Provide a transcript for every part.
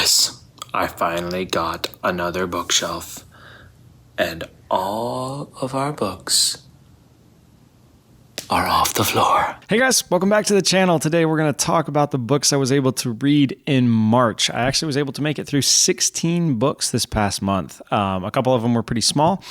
Guys, I finally got another bookshelf, and all of our books are off the floor. Hey guys, welcome back to the channel. Today we're going to talk about the books I was able to read in March. I actually was able to make it through 16 books this past month. A couple of them were pretty small,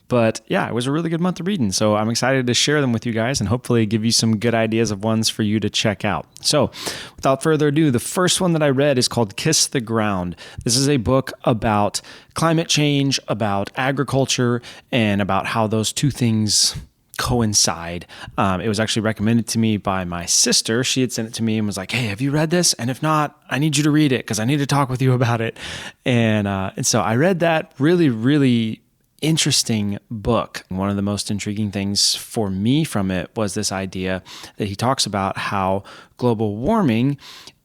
but yeah, it was a really good month of reading. So I'm excited to share them with you guys and hopefully give you some good ideas of ones for you to check out. So without further ado, the first one that I read is called Kiss the Ground. This is a book about climate change, about agriculture, and about how those two things coincide. It was actually recommended to me by my sister. She had sent it to me and was like, hey, have you read this? And if not, I need you to read it because I need to talk with you about it. And so I read that really interesting book. One of the most intriguing things for me from it was this idea that he talks about how global warming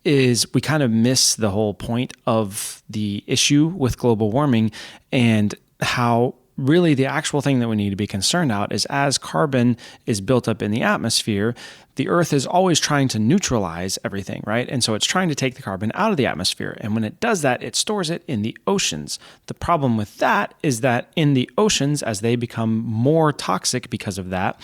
is, we kind of miss the whole point of the issue with global warming, and how really the actual thing that we need to be concerned about is as carbon is built up in the atmosphere, the Earth is always trying to neutralize everything, right? And so it's trying to take the carbon out of the atmosphere. And when it does that, it stores it in the oceans. The problem with that is that in the oceans, as they become more toxic because of that,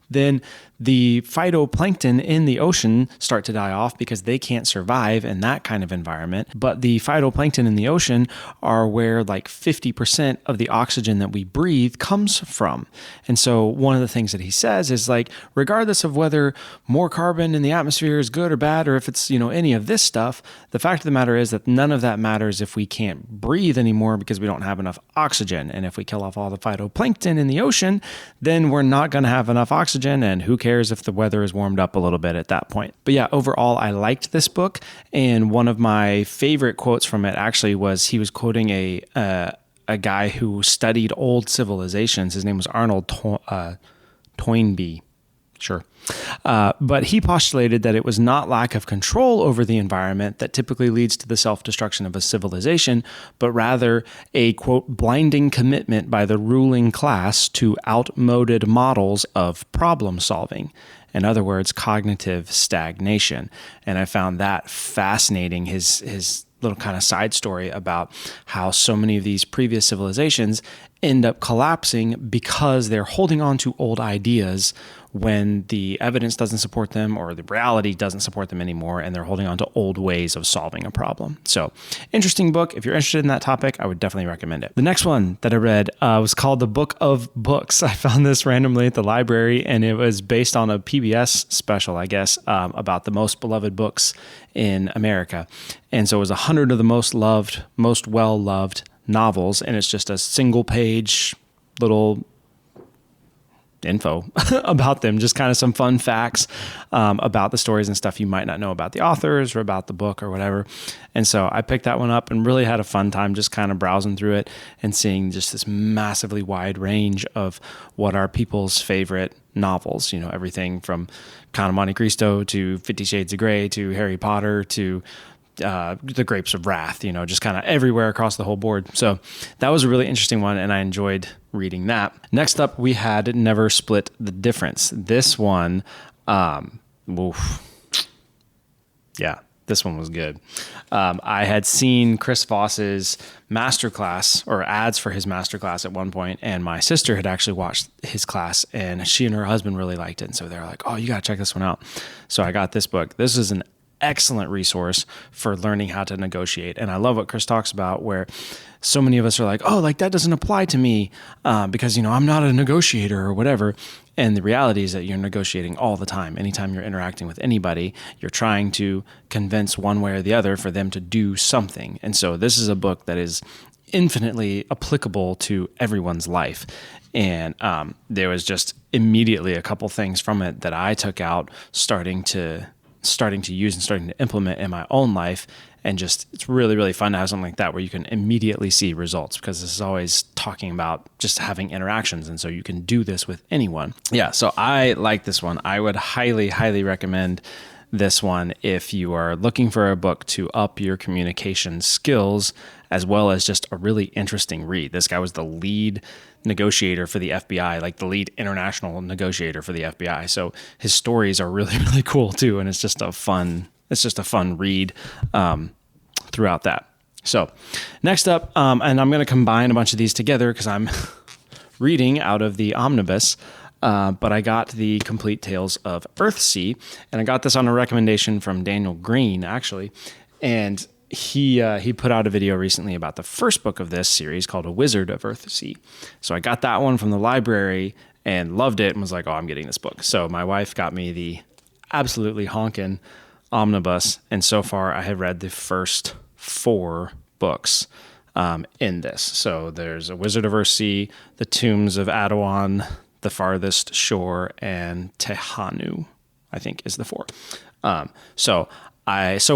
then the phytoplankton in the ocean start to die off because they can't survive in that kind of environment. But the phytoplankton in the ocean are where like 50% of the oxygen that we breathe comes from. And so one of the things that he says is like, regardless of whether more carbon in the atmosphere is good or bad, or if it's, any of this stuff, the fact of the matter is that none of that matters if we can't breathe anymore because we don't have enough oxygen. And if we kill off all the phytoplankton in the ocean, then we're not going to have enough oxygen, and who cares if the weather is warmed up a little bit at that point. But yeah, overall, I liked this book. And one of my favorite quotes from it actually was, he was quoting a guy who studied old civilizations. His name was Arnold Toynbee. Sure. But he postulated that it was not lack of control over the environment that typically leads to the self-destruction of a civilization, but rather a, quote, blinding commitment by the ruling class to outmoded models of problem solving. In other words, cognitive stagnation. And I found that fascinating, his little kind of side story about how so many of these previous civilizations end up collapsing because they're holding on to old ideas when the evidence doesn't support them or the reality doesn't support them anymore, and they're holding on to old ways of solving a problem. So, interesting book. If you're interested in that topic, I would definitely recommend it. The next one that I read was called The Book of Books. I found this randomly at the library, and it was based on a PBS special, I guess, about the most beloved books in America. And so it was 100 of the most well-loved novels, and it's just a single page little info about them, just kind of some fun facts about the stories and stuff you might not know about the authors or about the book or whatever. And so I picked that one up and really had a fun time just kind of browsing through it and seeing just this massively wide range of what are people's favorite novels, everything from Count of Monte Cristo to 50 Shades of Grey to Harry Potter to The Grapes of Wrath, just kind of everywhere across the whole board. So that was a really interesting one, and I enjoyed reading that. Next up, we had Never Split the Difference. This one, this one was good. I had seen Chris Voss's masterclass or ads for his masterclass at one point, and my sister had actually watched his class, and she and her husband really liked it. And so they're like, oh, you got to check this one out. So I got this book. This is an excellent resource for learning how to negotiate. And I love what Chris talks about, where so many of us are like, oh, like that doesn't apply to me because, I'm not a negotiator or whatever. And the reality is that you're negotiating all the time. Anytime you're interacting with anybody, you're trying to convince one way or the other for them to do something. And so this is a book that is infinitely applicable to everyone's life. And there was just immediately a couple things from it that I took out, starting to use and starting to implement in my own life. And just, it's really fun to have something like that where you can immediately see results, because this is always talking about just having interactions. And so you can do this with anyone. Yeah. So I like this one. I would highly recommend this one if you are looking for a book to up your communication skills, as well as just a really interesting read. This guy was the lead negotiator for the FBI, like the lead international negotiator for the FBI. So his stories are really cool too. And it's just a fun read throughout that. So next up, and I'm going to combine a bunch of these together because I'm reading out of the omnibus, but I got the Complete Tales of Earthsea, and I got this on a recommendation from Daniel Green, actually, and he put out a video recently about the first book of this series called A Wizard of Earthsea. So I got that one from the library and loved it and was like, oh, I'm getting this book. So my wife got me the absolutely honkin' omnibus, and so far I have read the first 4 books in this. So there's A Wizard of Earthsea, The Tombs of Adawan, The Farthest Shore, and Tehanu, I think is the 4. So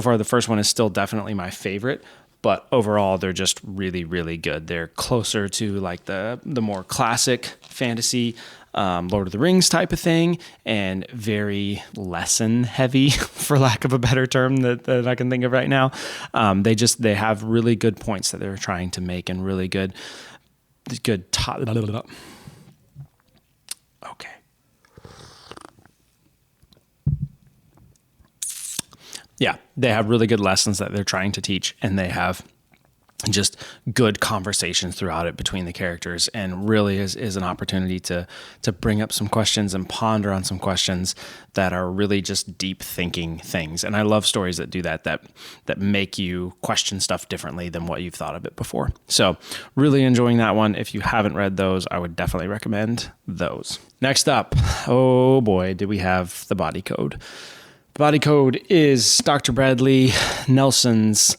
far the first one is still definitely my favorite, but overall they're just really, really good. They're closer to like the more classic fantasy, Lord of the Rings type of thing, and very lesson heavy, for lack of a better term that I can think of right now. They have really good points that they're trying to make, and really good. Okay. Yeah, they have really good lessons that they're trying to teach, and they have just good conversations throughout it between the characters, and really is an opportunity to bring up some questions and ponder on some questions that are really just deep thinking things. And I love stories that do that make you question stuff differently than what you've thought of it before. So really enjoying that one. If you haven't read those, I would definitely recommend those. Next up, oh boy, did we have The Body Code. The Body Code is Dr. Bradley Nelson's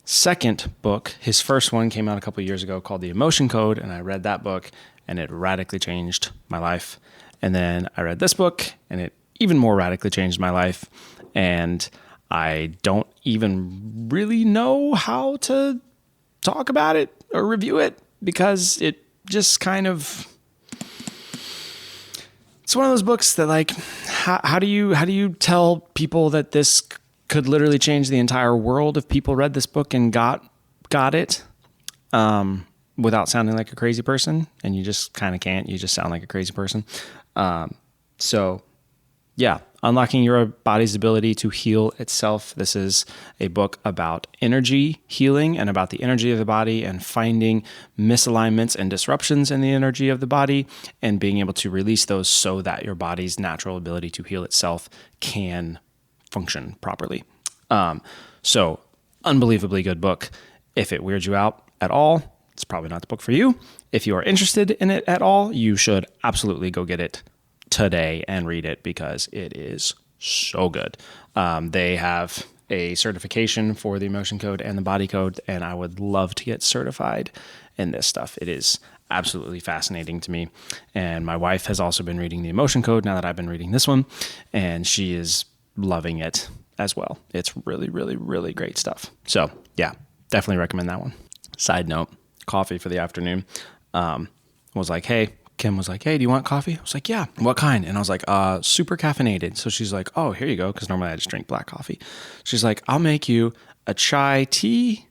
second book. His first one came out a couple years ago called The Emotion Code, and I read that book and it radically changed my life. And then I read this book and it even more radically changed my life. And I don't even really know how to talk about it or review it, because it just kind of, it's one of those books that, like, how do you tell people that this could literally change the entire world if people read this book and got it, without sounding like a crazy person? And you just kind of can't. You just sound like a crazy person. So yeah, Unlocking Your Body's Ability to Heal Itself. This is a book about energy healing and about the energy of the body, and finding misalignments and disruptions in the energy of the body and being able to release those so that your body's natural ability to heal itself can function properly. So unbelievably good book. If it weirds you out at all, it's probably not the book for you. If you are interested in it at all, you should absolutely go get it today and read it, because it is so good. They have a certification for the Emotion Code and the Body Code, and I would love to get certified in this stuff. It is absolutely fascinating to me. And my wife has also been reading the Emotion Code now that I've been reading this one, and she is loving it as well. It's really, really, really great stuff. So yeah, definitely recommend that one. Side note, coffee for the afternoon. Kim was like, hey, do you want coffee? I was like, yeah. What kind? And I was like, super caffeinated. So she's like, oh, here you go. Because normally I just drink black coffee. She's like, I'll make you a chai tea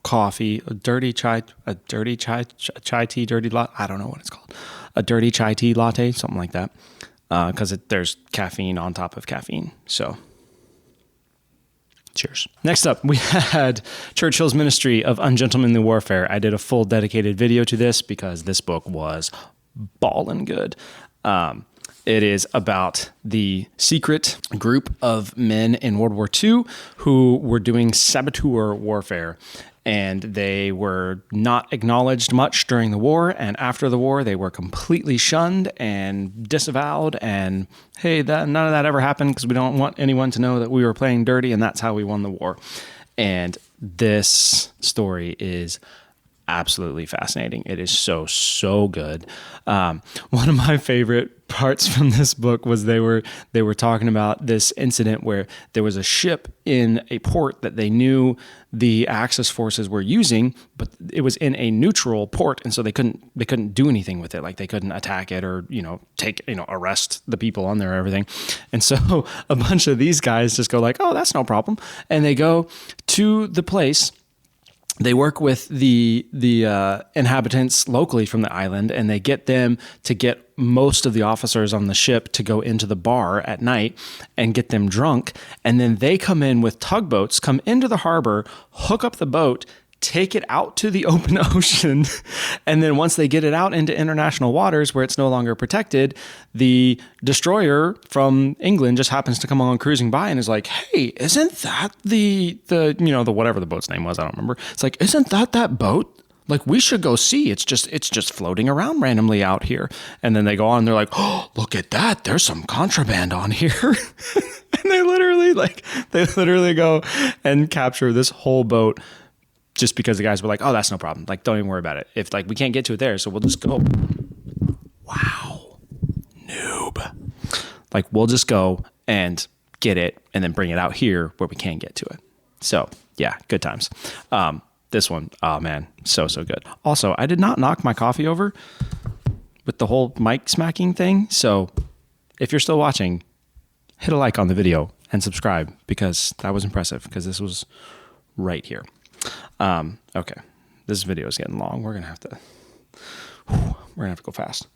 coffee, a dirty chai tea, dirty latte. I don't know what it's called. A dirty chai tea latte, something like that. Because there's caffeine on top of caffeine. So cheers. Next up, we had Churchill's Ministry of Ungentlemanly Warfare. I did a full dedicated video to this because this book was ballin' good. It is about the secret group of men in World War II who were doing saboteur warfare, and they were not acknowledged much during the war, and after the war they were completely shunned and disavowed, and hey, none of that ever happened because we don't want anyone to know that we were playing dirty, and that's how we won the war. And this story is absolutely fascinating. It is so good. One of my favorite parts from this book was they were talking about this incident where there was a ship in a port that they knew the Axis forces were using, but it was in a neutral port, and so they couldn't do anything with it. Like, they couldn't attack it or arrest the people on there or everything. And so a bunch of these guys just go like, oh, that's no problem, and they go to the place. They work with the inhabitants locally from the island, and they get them to get most of the officers on the ship to go into the bar at night and get them drunk. And then they come in with tugboats, come into the harbor, hook up the boat, take it out to the open ocean. And then once they get it out into international waters where it's no longer protected, the destroyer from England just happens to come along cruising by and is like, hey, isn't that the whatever the boat's name was? I don't remember. It's like, isn't that boat? Like, we should go see. It's just floating around randomly out here. And then they go on and they're like, oh, look at that. There's some contraband on here. And they literally go and capture this whole boat just because the guys were like, oh, that's no problem. Like, don't even worry about it. If like we can't get to it there, so we'll just go. Wow. Noob. Like, we'll just go and get it and then bring it out here where we can get to it. So yeah, good times. This one, oh man, so good. Also, I did not knock my coffee over with the whole mic smacking thing. So if you're still watching, hit a like on the video and subscribe because that was impressive because this was right here. Okay, this video is getting long. We're gonna have to go fast.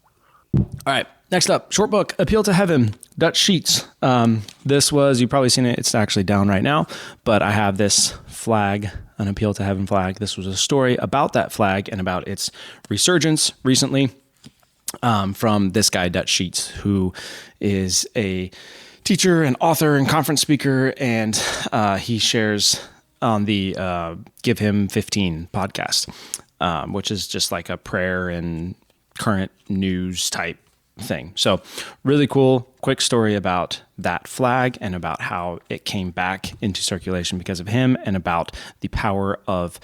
All right, next up, short book, Appeal to Heaven, Dutch Sheets. This was, you've probably seen it. It's actually down right now, but I have this flag, an Appeal to Heaven flag. This was a story about that flag and about its resurgence recently from this guy, Dutch Sheets, who is a teacher and author and conference speaker, and he shares on the Give Him 15 podcast, which is just like a prayer and current news type thing. So really cool, quick story about that flag and about how it came back into circulation because of him and about the power of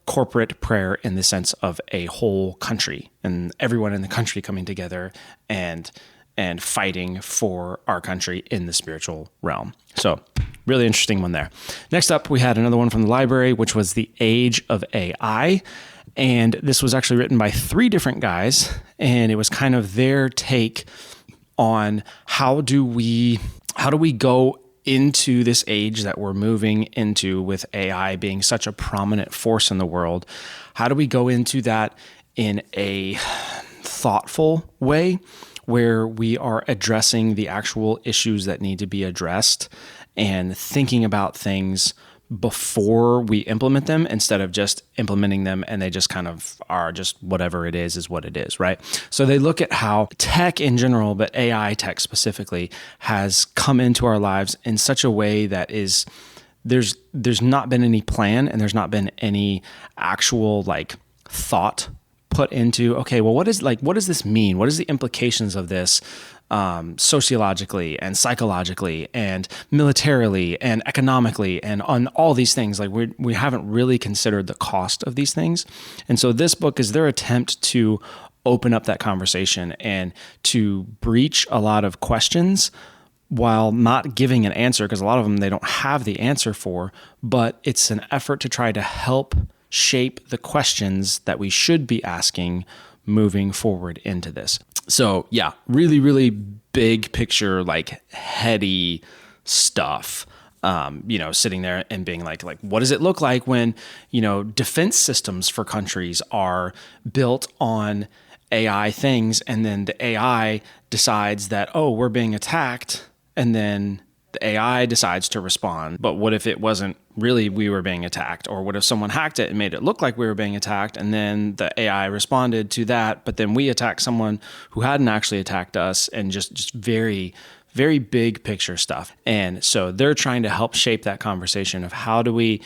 corporate prayer in the sense of a whole country and everyone in the country coming together and fighting for our country in the spiritual realm. So really interesting one there. Next up, we had another one from the library, which was The Age of AI. And this was actually written by 3 different guys. And it was kind of their take on how do we go into this age that we're moving into with AI being such a prominent force in the world. How do we go into that in a thoughtful way where we are addressing the actual issues that need to be addressed and thinking about things before we implement them instead of just implementing them and they just kind of are just whatever it is what it is, right? So they look at how tech in general, but AI tech specifically, has come into our lives in such a way that is there's not been any plan and there's not been any actual like thought put into, okay, well, what does this mean? What is the implications of this sociologically and psychologically and militarily and economically and on all these things? Like we haven't really considered the cost of these things. And so this book is their attempt to open up that conversation and to breach a lot of questions while not giving an answer, because a lot of them they don't have the answer for, but it's an effort to try to help shape the questions that we should be asking moving forward into this. So yeah, really, really big picture, like heady stuff, sitting there and being like, what does it look like when, defense systems for countries are built on AI things and then the AI decides that, oh, we're being attacked, and then the AI decides to respond. But what if it wasn't really we were being attacked? Or what if someone hacked it and made it look like we were being attacked, and then the AI responded to that, but then we attacked someone who hadn't actually attacked us, and just very, very big picture stuff. And so they're trying to help shape that conversation of how do we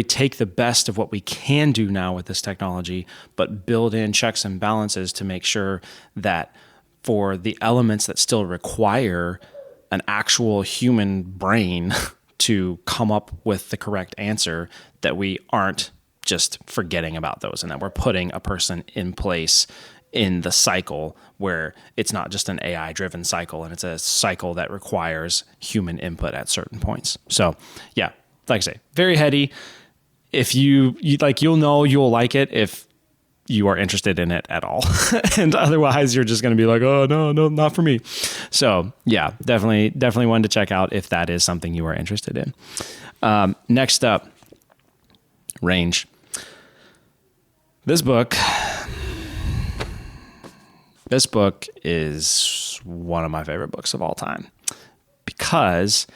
take the best of what we can do now with this technology, but build in checks and balances to make sure that for the elements that still require an actual human brain to come up with the correct answer, that we aren't just forgetting about those and that we're putting a person in place in the cycle where it's not just an AI driven cycle and it's a cycle that requires human input at certain points. So yeah, like I say, very heady. If you like, you'll know you'll like it if you are interested in it at all. And otherwise you're just going to be like, oh no, not for me. So yeah, definitely one to check out if that is something you are interested in. Next up, Range. This book is one of my favorite books of all time because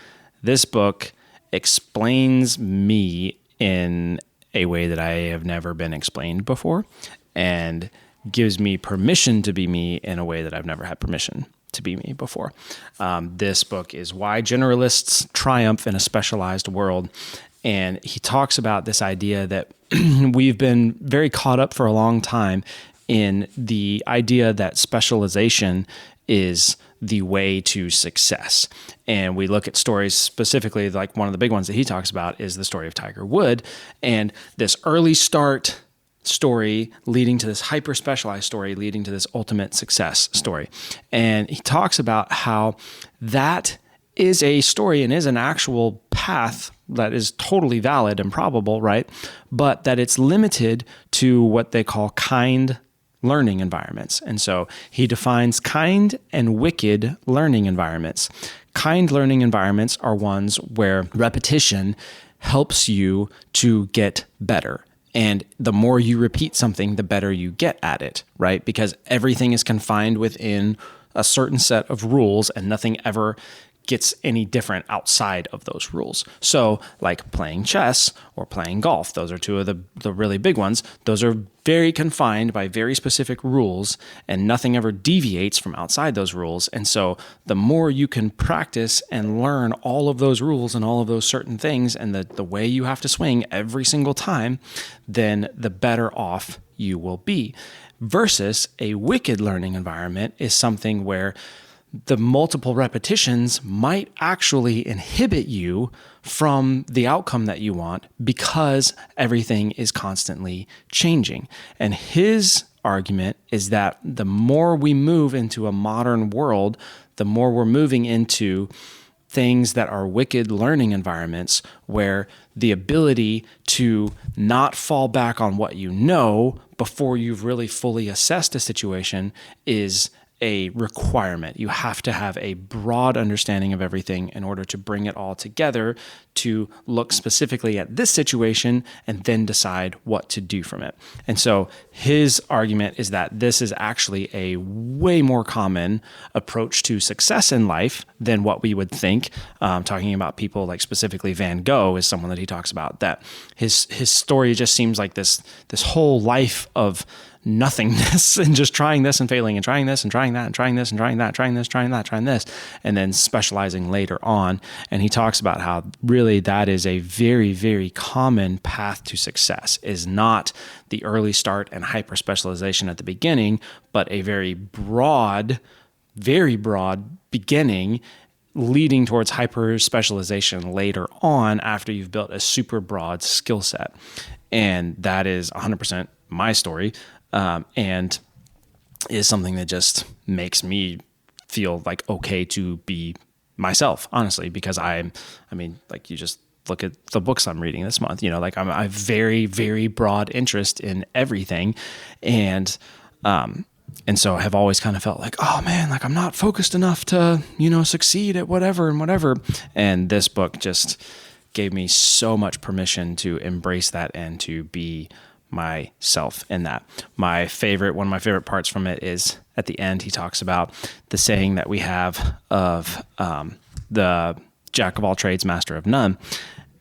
this book explains me in a way that I have never been explained before, and gives me permission to be me in a way that I've never had permission to be me before. This book is Why Generalists Triumph in a Specialized World. And he talks about this idea that we've been very caught up for a long time in the idea that specialization is the way to success. And we look at stories specifically, like one of the big ones that he talks about is the story of Tiger Wood, and this early start story leading to this hyper specialized story leading to this ultimate success story. And he talks about how that is a story and is an actual path that is totally valid and probable, right? But that it's limited to what they call kind learning environments. And so he defines kind and wicked learning environments. Kind learning environments are ones where repetition helps you to get better. And the more you repeat something, the better you get at it, right? Because everything is confined within a certain set of rules and nothing ever gets any different outside of those rules. So like playing chess or playing golf, those are two of the really big ones. Those are very confined by very specific rules and nothing ever deviates from outside those rules. And so the more you can practice and learn all of those rules and all of those certain things and the way you have to swing every single time, then the better off you will be. Versus a wicked learning environment is something where the multiple repetitions might actually inhibit you from the outcome that you want because everything is constantly changing. And his argument is that the more we move into a modern world, the more we're moving into things that are wicked learning environments where the ability to not fall back on what you know before you've really fully assessed a situation is a requirement. You have to have a broad understanding of everything in order to bring it all together to look specifically at this situation and then decide what to do from it. And so his argument is that this is actually a way more common approach to success in life than what we would think. Talking about people like specifically Van Gogh is someone that he talks about, that his story just seems like this whole life of nothingness and just trying this and failing and trying this and trying that and trying this and trying that, trying this, trying that, trying this, and then specializing later on. And he talks about how really that is a very, very common path to success, is not the early start and hyper specialization at the beginning, but a very broad beginning leading towards hyper specialization later on after you've built a super broad skill set. And that is 100% my story. And is something that just makes me feel like okay to be myself, honestly, because I mean, like you just look at the books I'm reading this month, like I have very, very broad interest in everything. And so I have always kind of felt like, oh man, like I'm not focused enough to, succeed at whatever and whatever. And this book just gave me so much permission to embrace that and to be myself in that. One of my favorite parts from it is at the end, he talks about the saying that we have of the jack of all trades, master of none.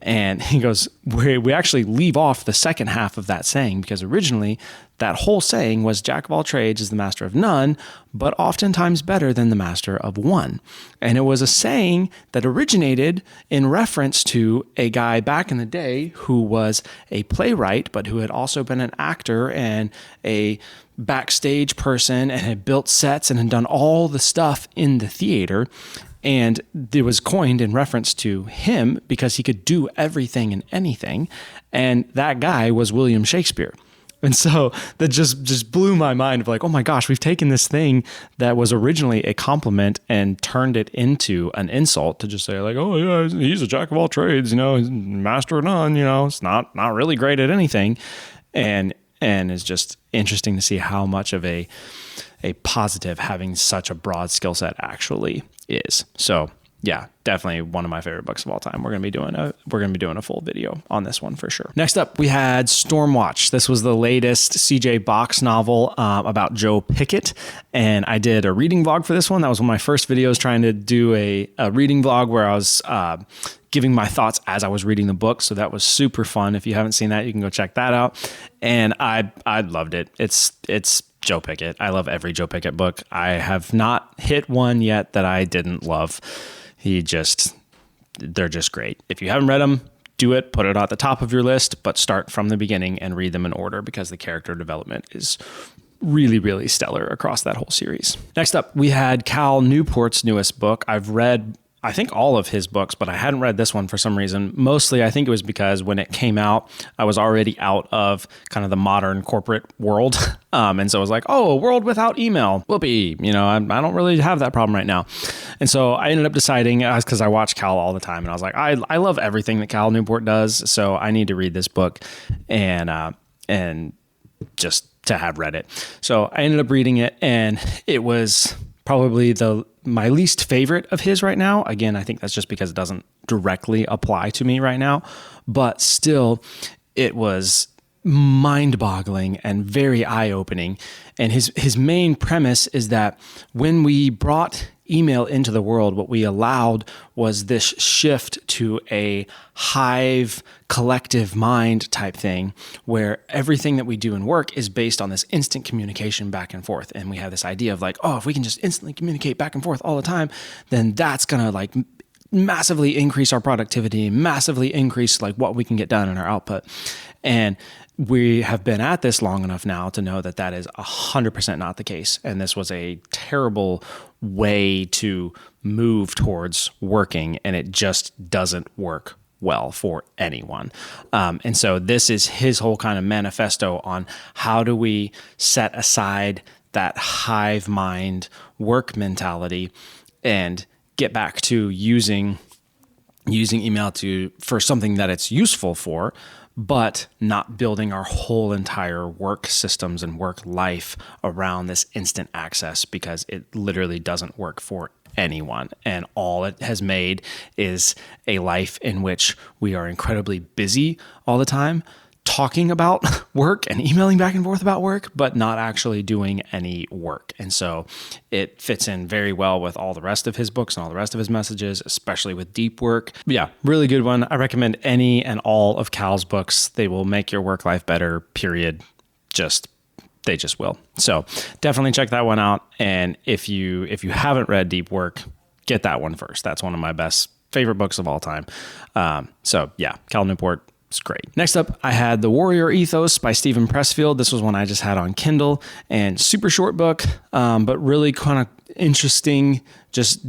And he goes, we actually leave off the second half of that saying because originally that whole saying was jack of all trades is the master of none, but oftentimes better than the master of one. And it was a saying that originated in reference to a guy back in the day who was a playwright, but who had also been an actor and a backstage person and had built sets and had done all the stuff in the theater. And it was coined in reference to him because he could do everything and anything. And that guy was William Shakespeare. And so that just blew my mind of like, oh my gosh, we've taken this thing that was originally a compliment and turned it into an insult to just say like, oh yeah, he's a jack of all trades, he's master of none, it's not really great at anything. And it's just interesting to see how much of a positive having such a broad skill set actually is. So yeah, definitely one of my favorite books of all time. We're gonna be doing a full video on this one for sure. Next up, we had Stormwatch. This was the latest CJ Box novel about Joe Pickett, and I did a reading vlog for this one. That was one of my first videos, trying to do a reading vlog where I was giving my thoughts as I was reading the book. So that was super fun. If you haven't seen that, you can go check that out. And I loved it. It's Joe Pickett. I love every Joe Pickett book. I have not hit one yet that I didn't love. They're just great. If you haven't read them, do it, put it at the top of your list, but start from the beginning and read them in order, because the character development is really, really stellar across that whole series. Next up, we had Cal Newport's newest book. I've read, I think, all of his books, but I hadn't read this one for some reason. Mostly, I think it was because when it came out, I was already out of kind of the modern corporate world. And so I was like, oh, a world without email. Whoopee. I don't really have that problem right now. And so I ended up deciding, because I watch Cal all the time, and I was like, I love everything that Cal Newport does, so I need to read this book and just to have read it. So I ended up reading it, and it was probably my least favorite of his right now. Again, I think that's just because it doesn't directly apply to me right now, but still, it was mind-boggling and very eye-opening. And his main premise is that when we brought email into the world, what we allowed was this shift to a hive collective mind type thing, where everything that we do in work is based on this instant communication back and forth. And we have this idea of like, oh, if we can just instantly communicate back and forth all the time, then that's going to like massively increase our productivity, massively increase like what we can get done in our output. And we have been at this long enough now to know that that is 100% not the case. And this was a terrible way to move towards working, and it just doesn't work well for anyone. And so this is his whole kind of manifesto on how do we set aside that hive mind work mentality and get back to using email for something that it's useful for, but not building our whole entire work systems and work life around this instant access, because it literally doesn't work for anyone. And all it has made is a life in which we are incredibly busy all the time, talking about work and emailing back and forth about work, but not actually doing any work. And so it fits in very well with all the rest of his books and all the rest of his messages, especially with deep work. But yeah, really good one. I recommend any and all of Cal's books. They will make your work life better, period. They just will. So definitely check that one out. And if you haven't read Deep Work, get that one first. That's one of my favorite books of all time. So yeah, Cal Newport. It's great. Next up, I had The Warrior Ethos by Stephen Pressfield. This was one I just had on Kindle, and super short book, but really kind of interesting, just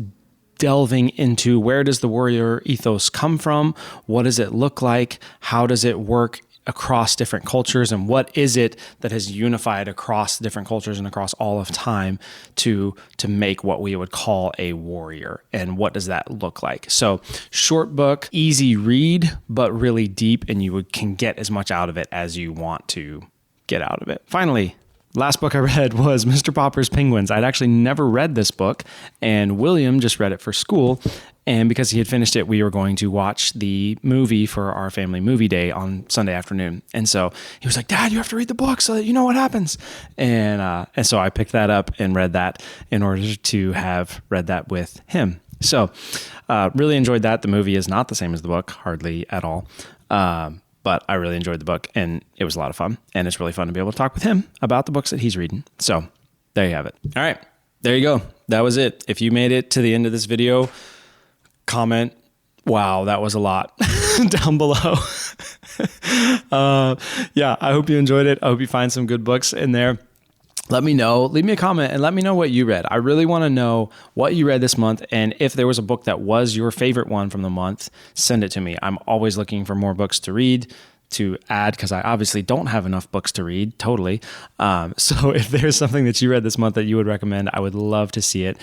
delving into where does the warrior ethos come from? What does it look like? How does it work across different cultures? And what is it that has unified across different cultures and across all of time to make what we would call a warrior? And what does that look like? So short book, easy read, but really deep, and you can get as much out of it as you want to get out of it. Finally, last book I read was Mr. Popper's Penguins. I'd actually never read this book, and William just read it for school. And because he had finished it, we were going to watch the movie for our family movie day on Sunday afternoon. And so he was like, Dad, you have to read the book so that you know what happens. And so I picked that up and read that in order to have read that with him. So really enjoyed that. The movie is not the same as the book, hardly at all. But I really enjoyed the book, and it was a lot of fun. And it's really fun to be able to talk with him about the books that he's reading. So there you have it. All right, there you go. That was it. If you made it to the end of this video, comment, wow, that was a lot, down below. Yeah, I hope you enjoyed it. I hope you find some good books in there. Let me know. Leave me a comment and let me know what you read. I really want to know what you read this month, and if there was a book that was your favorite one from the month, send it to me. I'm always looking for more books to read, to add, because I obviously don't have enough books to read, totally. So if there's something that you read this month that you would recommend, I would love to see it.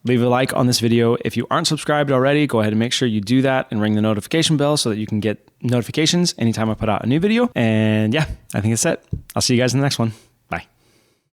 Leave a like on this video. If you aren't subscribed already, go ahead and make sure you do that and ring the notification bell so that you can get notifications anytime I put out a new video. And yeah, I think that's it. I'll see you guys in the next one.